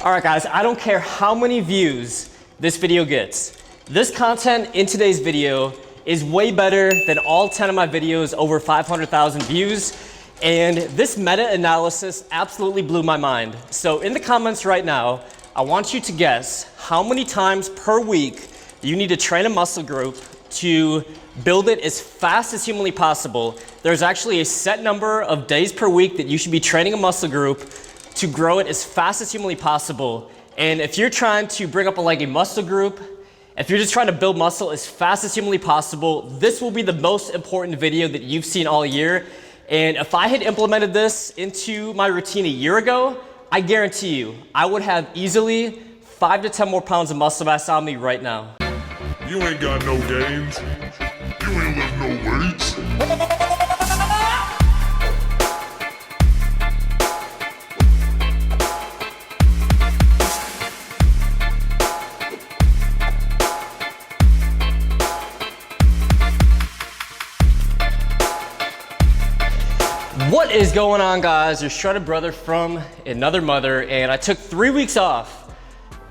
All right, guys, I don't care how many views this video gets. This content in today's video is way better than all 10 of my videos over 500,000 views. And this meta-analysis absolutely blew my mind. So in the comments right now, I want you to guess how many times per week you need to train a muscle group to build it as fast as humanly possible. There's actually a set number of days per week that you should be training a muscle group to grow it as fast as humanly possible. And if you're trying to bring up a muscle group, if you're just trying to build muscle as fast as humanly possible, this will be the most important video that you've seen all year. And if I had implemented this into my routine a year ago, I guarantee you, I would have easily 5 to 10 more pounds of muscle mass on me right now. You ain't got no gains. You ain't lift no weights. What is going on, guys? Your shredded brother from another mother, and I took 3 weeks off.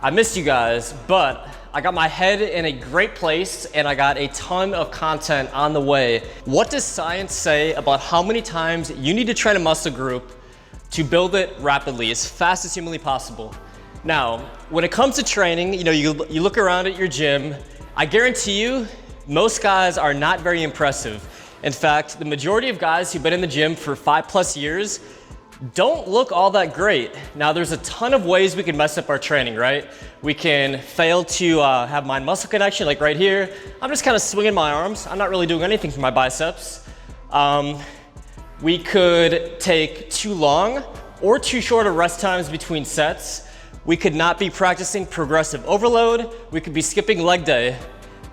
I missed you guys, but I got my head in a great place and I got a ton of content on the way. What does science say about how many times you need to train a muscle group to build it rapidly, as fast as humanly possible? Now, when it comes to training, you look around at your gym, I guarantee you, most guys are not very impressive. In fact, the majority of guys who've been in the gym for 5+ years don't look all that great. Now, there's a ton of ways we can mess up our training, right? We can fail to have mind-muscle connection, like right here. I'm just kind of swinging my arms. I'm not really doing anything for my biceps. We could take too long or too short of rest times between sets. We could not be practicing progressive overload. We could be skipping leg day.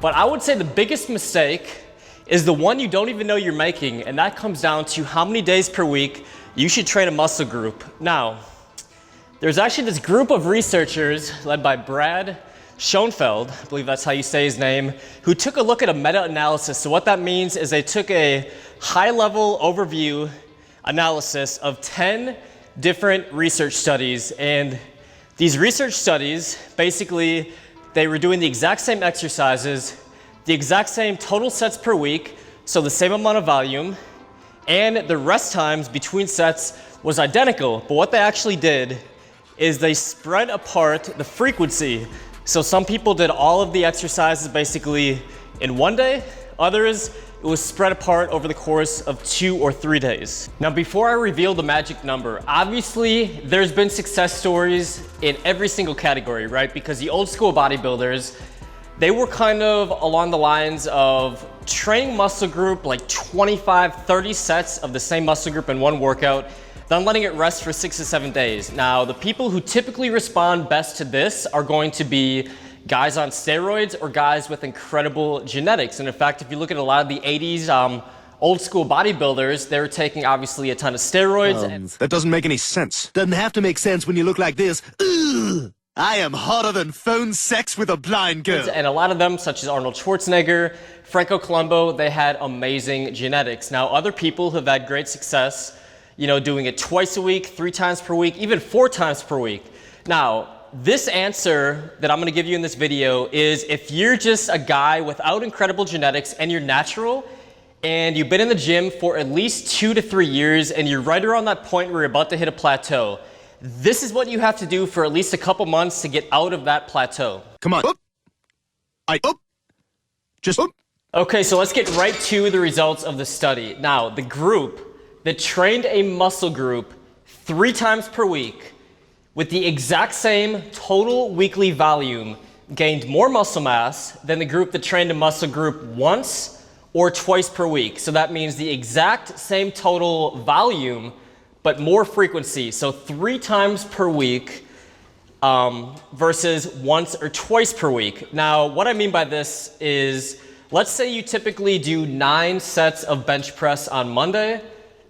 But I would say the biggest mistake is the one you don't even know you're making, and that comes down to how many days per week you should train a muscle group. Now, there's actually this group of researchers led by Brad Schoenfeld, I believe that's how you say his name, who took a look at a meta-analysis. So what that means is they took a high-level overview analysis of 10 different research studies, and these research studies, basically, they were doing the exact same exercises, the exact same total sets per week, so the same amount of volume, and the rest times between sets was identical. But what they actually did is they spread apart the frequency. So some people did all of the exercises basically in one day, others it was spread apart over the course of 2 or 3 days. Now, before I reveal the magic number, obviously there's been success stories in every single category, right? Because the old school bodybuilders, they were kind of along the lines of training muscle group like 25, 30 sets of the same muscle group in one workout, then letting it rest for 6 to 7 days. Now, the people who typically respond best to this are going to be guys on steroids or guys with incredible genetics. And in fact, if you look at a lot of the 80s old school bodybuilders, they were taking obviously a ton of steroids. That doesn't make any sense. Doesn't have to make sense when you look like this. Ugh. I am hotter than phone sex with a blind girl. And a lot of them, such as Arnold Schwarzenegger, Franco Columbu, they had amazing genetics. Now, other people have had great success, doing it twice a week, 3 times per week, even 4 times per week. Now, this answer that I'm gonna give you in this video is if you're just a guy without incredible genetics and you're natural, and you've been in the gym for at least 2 to 3 years, and you're right around that point where you're about to hit a plateau, this is what you have to do for at least a couple months to get out of that plateau. Come on. Okay, so let's get right to the results of the study. Now, the group that trained a muscle group 3 times per week with the exact same total weekly volume gained more muscle mass than the group that trained a muscle group once or twice per week. So that means the exact same total volume, but more frequency. So 3 times per week versus once or twice per week. Now, what I mean by this is, let's say you typically do 9 sets of bench press on Monday,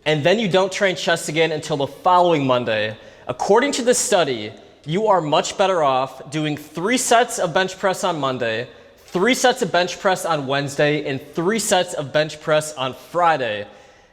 and then you don't train chest again until the following Monday. According to this study, you are much better off doing 3 sets of bench press on Monday, 3 sets of bench press on Wednesday, and 3 sets of bench press on Friday.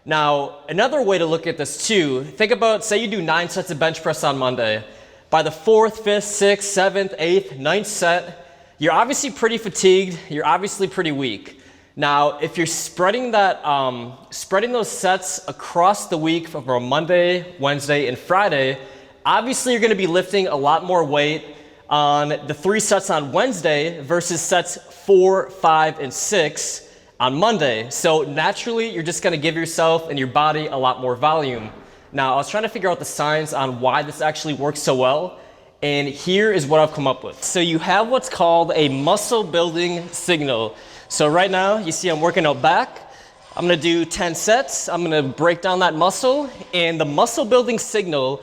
Now, another way to look at this too, think about, say you do 9 sets of bench press on Monday. By the 4th, 5th, 6th, 7th, 8th, 9th set, you're obviously pretty fatigued, you're obviously pretty weak. Now, if you're spreading those sets across the week from Monday, Wednesday, and Friday, obviously you're gonna be lifting a lot more weight on the 3 sets on Wednesday versus sets 4, 5, and 6 on Monday. So naturally, you're just gonna give yourself and your body a lot more volume. Now, I was trying to figure out the science on why this actually works so well, and here is what I've come up with. So you have what's called a muscle building signal. So right now, you see I'm working out back. I'm gonna do 10 sets. I'm gonna break down that muscle, and the muscle building signal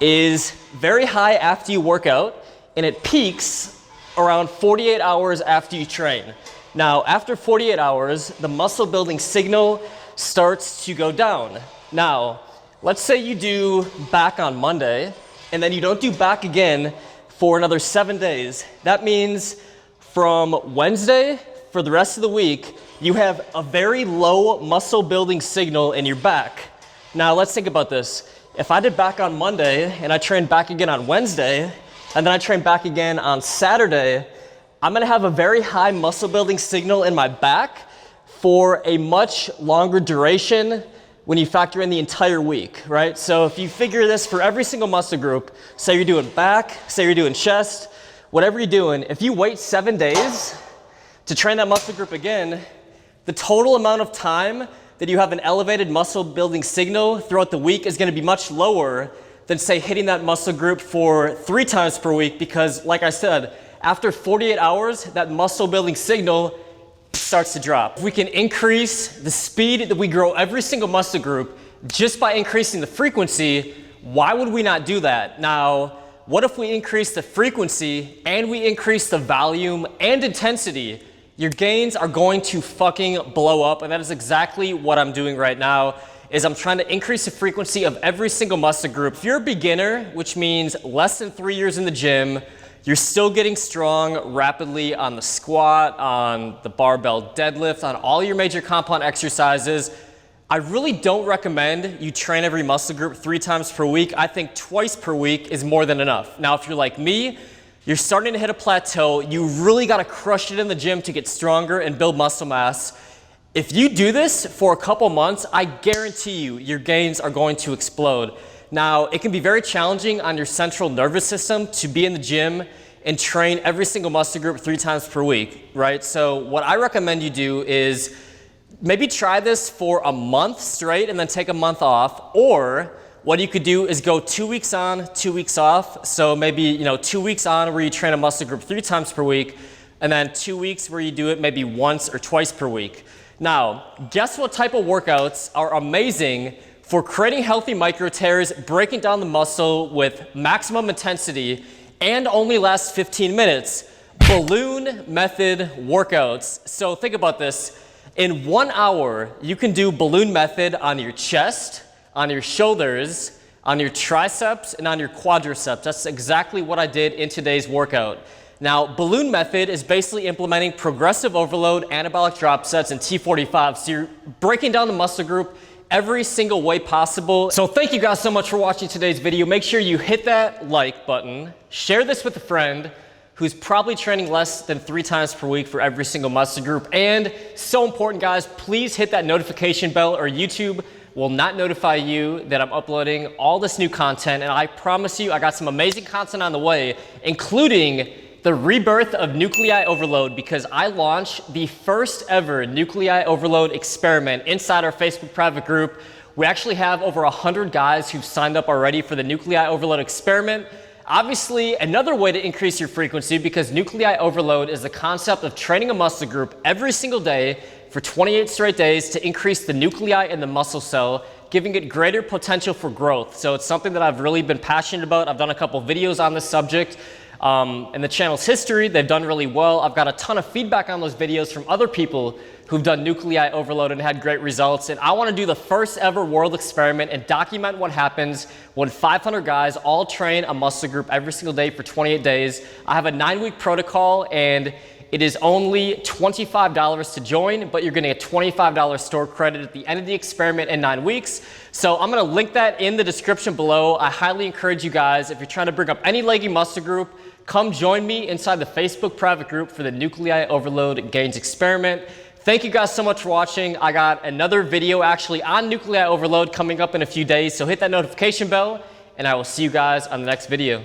is very high after you work out, and it peaks around 48 hours after you train. Now, after 48 hours, the muscle building signal starts to go down. Now, let's say you do back on Monday, and then you don't do back again for another 7 days. That means from Wednesday for the rest of the week, you have a very low muscle building signal in your back. Now let's think about this. If I did back on Monday and I trained back again on Wednesday, and then I trained back again on Saturday, I'm gonna have a very high muscle building signal in my back for a much longer duration when you factor in the entire week, right? So if you figure this for every single muscle group, say you're doing back, say you're doing chest, whatever you're doing, if you wait 7 days to train that muscle group again, the total amount of time that you have an elevated muscle building signal throughout the week is gonna be much lower than say hitting that muscle group for 3 times per week, because like I said, after 48 hours, that muscle building signal starts to drop. If we can increase the speed that we grow every single muscle group just by increasing the frequency, why would we not do that? Now, what if we increase the frequency and we increase the volume and intensity? Your gains are going to fucking blow up, and that is exactly what I'm doing right now, is I'm trying to increase the frequency of every single muscle group. If you're a beginner, which means less than 3 years in the gym, you're still getting strong rapidly on the squat, on the barbell deadlift, on all your major compound exercises, I really don't recommend you train every muscle group 3 times per week. I think twice per week is more than enough. Now, if you're like me, you're starting to hit a plateau, you really gotta crush it in the gym to get stronger and build muscle mass. If you do this for a couple months, I guarantee you, your gains are going to explode. Now, it can be very challenging on your central nervous system to be in the gym and train every single muscle group 3 times per week, right? So what I recommend you do is maybe try this for a month straight and then take a month off, or what you could do is go 2 weeks on, 2 weeks off. So maybe, 2 weeks on where you train a muscle group 3 times per week, and then 2 weeks where you do it maybe once or twice per week. Now, guess what type of workouts are amazing for creating healthy micro tears, breaking down the muscle with maximum intensity, and only last 15 minutes? Balloon method workouts. So think about this. In 1 hour, you can do balloon method on your chest, on your shoulders, on your triceps, and on your quadriceps. That's exactly what I did in today's workout. Now, balloon method is basically implementing progressive overload, anabolic drop sets, and T45. So you're breaking down the muscle group every single way possible. So thank you guys so much for watching today's video. Make sure you hit that like button, share this with a friend who's probably training less than 3 times per week for every single muscle group. And so important, guys, please hit that notification bell, or YouTube will not notify you that I'm uploading all this new content. And I promise you, I got some amazing content on the way, including the rebirth of nuclei overload, because I launched the first ever nuclei overload experiment inside our Facebook private group. We actually have over 100 guys who've signed up already for the nuclei overload experiment. Obviously, another way to increase your frequency, because nuclei overload is the concept of training a muscle group every single day for 28 straight days to increase the nuclei in the muscle cell, giving it greater potential for growth. So it's something that I've really been passionate about. I've done a couple videos on this subject. In the channel's history, they've done really well. I've got a ton of feedback on those videos from other people who've done nuclei overload and had great results. And I want to do the first ever world experiment and document what happens when 500 guys all train a muscle group every single day for 28 days. I have a 9-week protocol, and It is only $25 to join, but you're gonna get $25 store credit at the end of the experiment in 9 weeks. So I'm gonna link that in the description below. I highly encourage you guys, if you're trying to bring up any leggy muscle group, come join me inside the Facebook private group for the Nuclei Overload Gains Experiment. Thank you guys so much for watching. I got another video actually on Nuclei Overload coming up in a few days, so hit that notification bell, and I will see you guys on the next video.